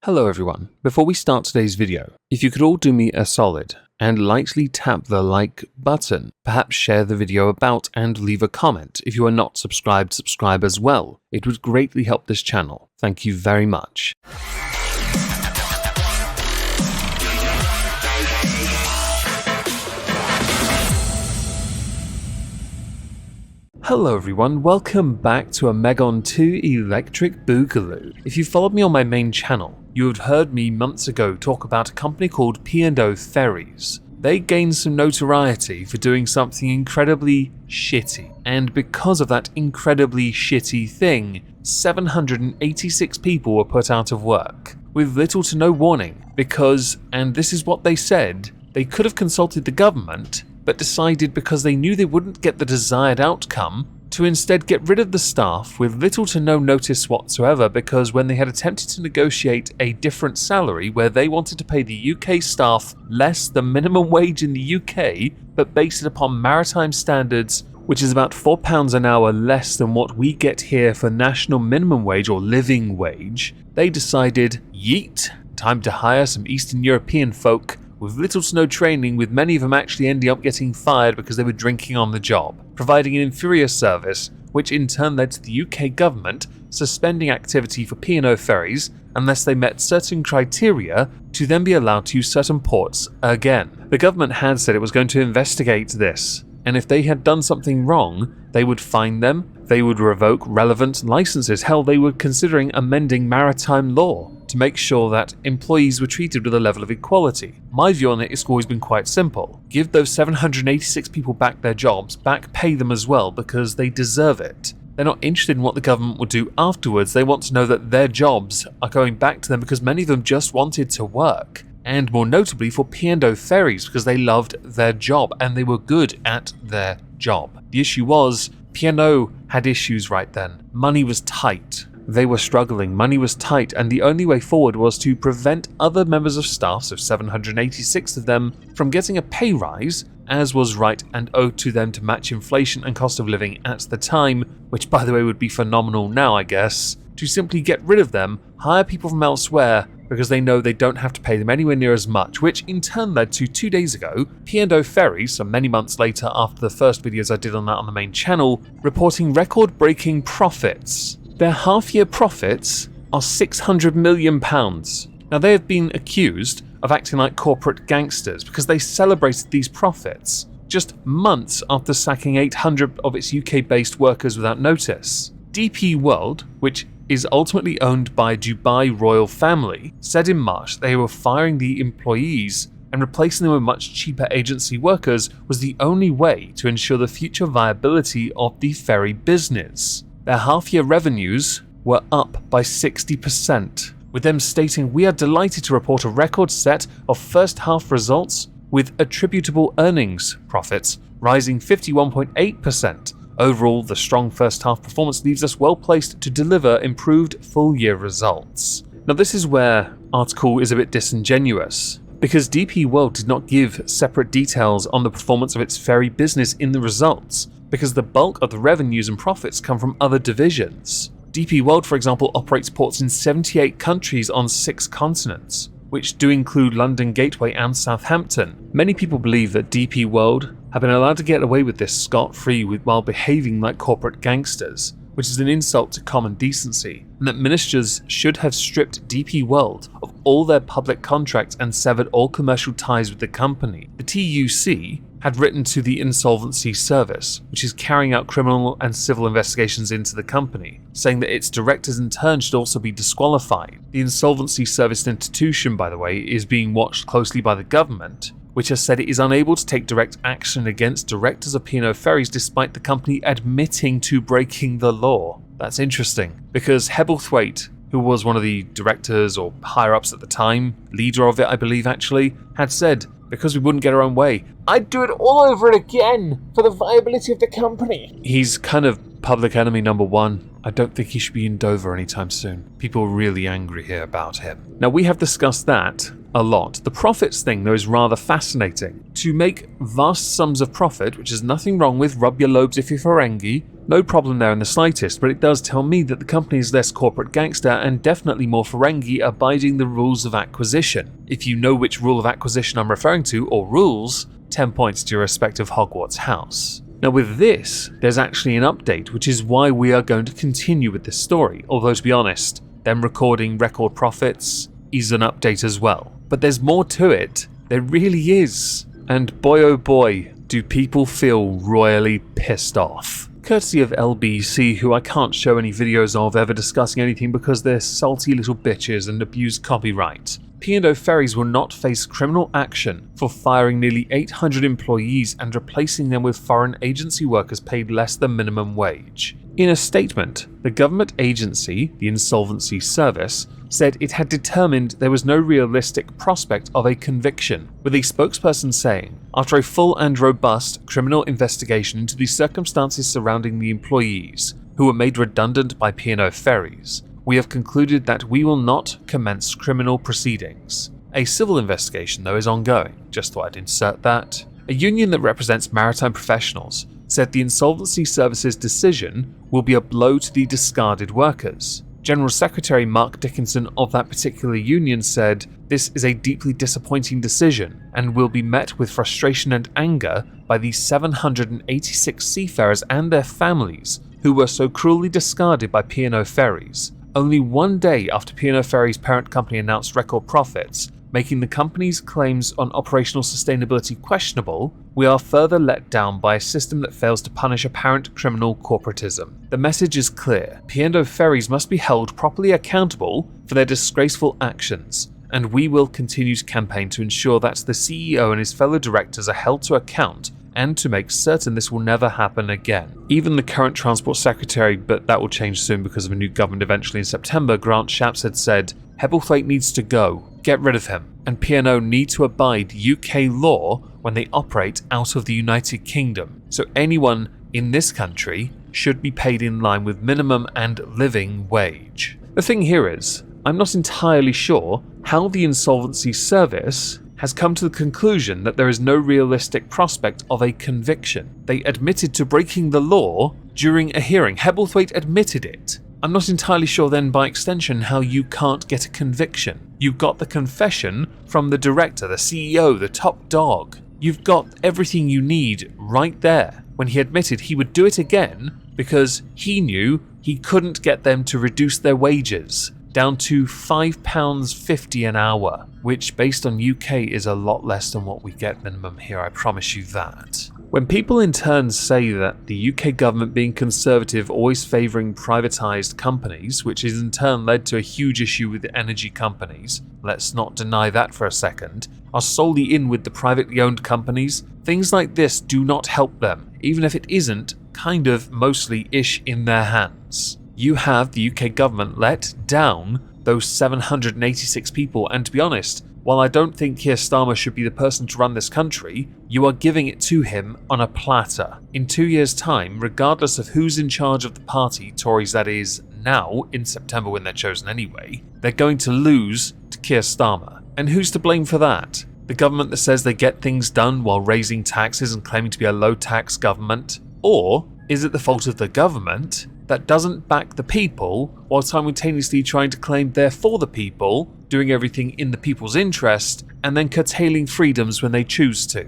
Hello everyone. Before we start today's video, if you could all do me a solid and lightly tap the like button, perhaps share the video about and leave a comment. If you are not subscribed, subscribe as well. It would greatly help this channel. Thank you very much. Hello everyone, welcome back to a Megon 2 Electric Boogaloo. If you followed me on my main channel, you have heard me months ago talk about a company called P&O Ferries. They gained some notoriety for doing something incredibly shitty, and because of that incredibly shitty thing, 786 people were put out of work, with little to no warning, because, and this is what they said, they could have consulted the government, but decided because they knew they wouldn't get the desired outcome to instead get rid of the staff with little to no notice whatsoever, because when they had attempted to negotiate a different salary where they wanted to pay the UK staff less than minimum wage in the UK, but based it upon maritime standards, which is about £4 an hour less than what we get here for national minimum wage or living wage, they decided, yeet, time to hire some Eastern European folk with little to no training, with many of them actually ending up getting fired because they were drinking on the job, providing an inferior service, which in turn led to the UK government suspending activity for P&O Ferries unless they met certain criteria to then be allowed to use certain ports again. The government had said it was going to investigate this, and if they had done something wrong, they would fine them, they would revoke relevant licenses. Hell, they were considering amending maritime law to make sure that employees were treated with a level of equality. My view on it has always been quite simple. Give those 786 people back their jobs, back pay them as well, because they deserve it. They're not interested in what the government will do afterwards. They want to know that their jobs are going back to them because many of them just wanted to work. And more notably for P&O Ferries, because they loved their job and they were good at their job. The issue was, P&O had issues right then. Money was tight. They were struggling, money was tight, and the only way forward was to prevent other members of staff, so 786 of them, from getting a pay rise, as was right and owed to them to match inflation and cost of living at the time, which by the way would be phenomenal now I guess, to simply get rid of them, hire people from elsewhere, because they know they don't have to pay them anywhere near as much, which in turn led to 2 days ago, P&O Ferries, so many months later after the first videos I did on that on the main channel, reporting record-breaking profits. Their half-year profits are £600 million. Now they have been accused of acting like corporate gangsters because they celebrated these profits just months after sacking 800 of its UK-based workers without notice. DP World, which is ultimately owned by Dubai royal family, said in March they were firing the employees and replacing them with much cheaper agency workers was the only way to ensure the future viability of the ferry business. Their half-year revenues were up by 60%, with them stating, "We are delighted to report a record set of first-half results with attributable earnings profits rising 51.8%. Overall, the strong first-half performance leaves us well-placed to deliver improved full-year results." Now this is where article is a bit disingenuous, because DP World did not give separate details on the performance of its ferry business in the results, because the bulk of the revenues and profits come from other divisions. DP World, for example, operates ports in 78 countries on 6 continents, which do include London Gateway and Southampton. Many people believe that DP World have been allowed to get away with this scot-free while behaving like corporate gangsters, which is an insult to common decency, and that ministers should have stripped DP World of all their public contracts and severed all commercial ties with the company. The TUC had written to the Insolvency Service, which is carrying out criminal and civil investigations into the company, saying that its directors in turn should also be disqualified. The Insolvency Service institution, by the way, is being watched closely by the government, which has said it is unable to take direct action against directors of P&O Ferries despite the company admitting to breaking the law. That's interesting, because Hebblethwaite, who was one of the directors or higher-ups at the time, leader of it I believe actually, had said, because we wouldn't get our own way, I'd do it all over again for the viability of the company. He's kind of public enemy number one. I don't think he should be in Dover anytime soon. People are really angry here about him. Now we have discussed that a lot. The profits thing though is rather fascinating. To make vast sums of profit, which is nothing wrong with, rub your lobes if you're Ferengi, No problem there in the slightest, but it does tell me that the company is less corporate gangster and definitely more Ferengi abiding the rules of acquisition. If you know which rule of acquisition I'm referring to, or rules, 10 points to your respective Hogwarts house. Now with this, there's actually an update, which is why we are going to continue with this story, although to be honest, them recording record profits is an update as well. But there's more to it, there really is. And boy oh boy, do people feel royally pissed off. Courtesy of LBC, who I can't show any videos of ever discussing anything because they're salty little bitches and abuse copyright. P&O Ferries will not face criminal action for firing nearly 800 employees and replacing them with foreign agency workers paid less than minimum wage. In a statement, the government agency, the Insolvency Service, said it had determined there was no realistic prospect of a conviction, with a spokesperson saying, "After a full and robust criminal investigation into the circumstances surrounding the employees, who were made redundant by P&O Ferries, we have concluded that we will not commence criminal proceedings." A civil investigation, though, is ongoing. Just thought I'd insert that. A union that represents maritime professionals said the Insolvency Service's decision will be a blow to the discarded workers. General Secretary Mark Dickinson of that particular union said, "This is a deeply disappointing decision and will be met with frustration and anger by the 786 seafarers and their families who were so cruelly discarded by P&O Ferries." Only one day after P&O Ferries' parent company announced record profits, making the company's claims on operational sustainability questionable, we are further let down by a system that fails to punish apparent criminal corporatism. The message is clear. P&O Ferries must be held properly accountable for their disgraceful actions, and we will continue to campaign to ensure that the CEO and his fellow directors are held to account and to make certain this will never happen again. Even the current Transport Secretary, but that will change soon because of a new government eventually in September, Grant Shapps had said, "Hebblethwaite needs to go. Get rid of him. And P&O need to abide UK law when they operate out of the United Kingdom. So anyone in this country should be paid in line with minimum and living wage." The thing here is, I'm not entirely sure how the Insolvency Service has come to the conclusion that there is no realistic prospect of a conviction. They admitted to breaking the law during a hearing. Hebblethwaite admitted it. I'm not entirely sure then by extension how you can't get a conviction. You've got the confession from the director, the CEO, the top dog. You've got everything you need right there when he admitted he would do it again because he knew he couldn't get them to reduce their wages down to £5.50 an hour, which based on UK is a lot less than what we get minimum here, I promise you that. When people in turn say that the UK government being conservative always favouring privatised companies, which has in turn led to a huge issue with energy companies, let's not deny that for a second, are solely in with the privately owned companies, things like this do not help them, even if it isn't kind of mostly-ish in their hands. You have the UK government let down those 786 people, and to be honest, while I don't think Keir Starmer should be the person to run this country, you are giving it to him on a platter. In 2 years' time, regardless of who's in charge of the party, Tories that is now, in September when they're chosen anyway, they're going to lose to Keir Starmer. And who's to blame for that? The government that says they get things done while raising taxes and claiming to be a low-tax government? Or is it the fault of the government that doesn't back the people while simultaneously trying to claim they're for the people, doing everything in the people's interest, and then curtailing freedoms when they choose to?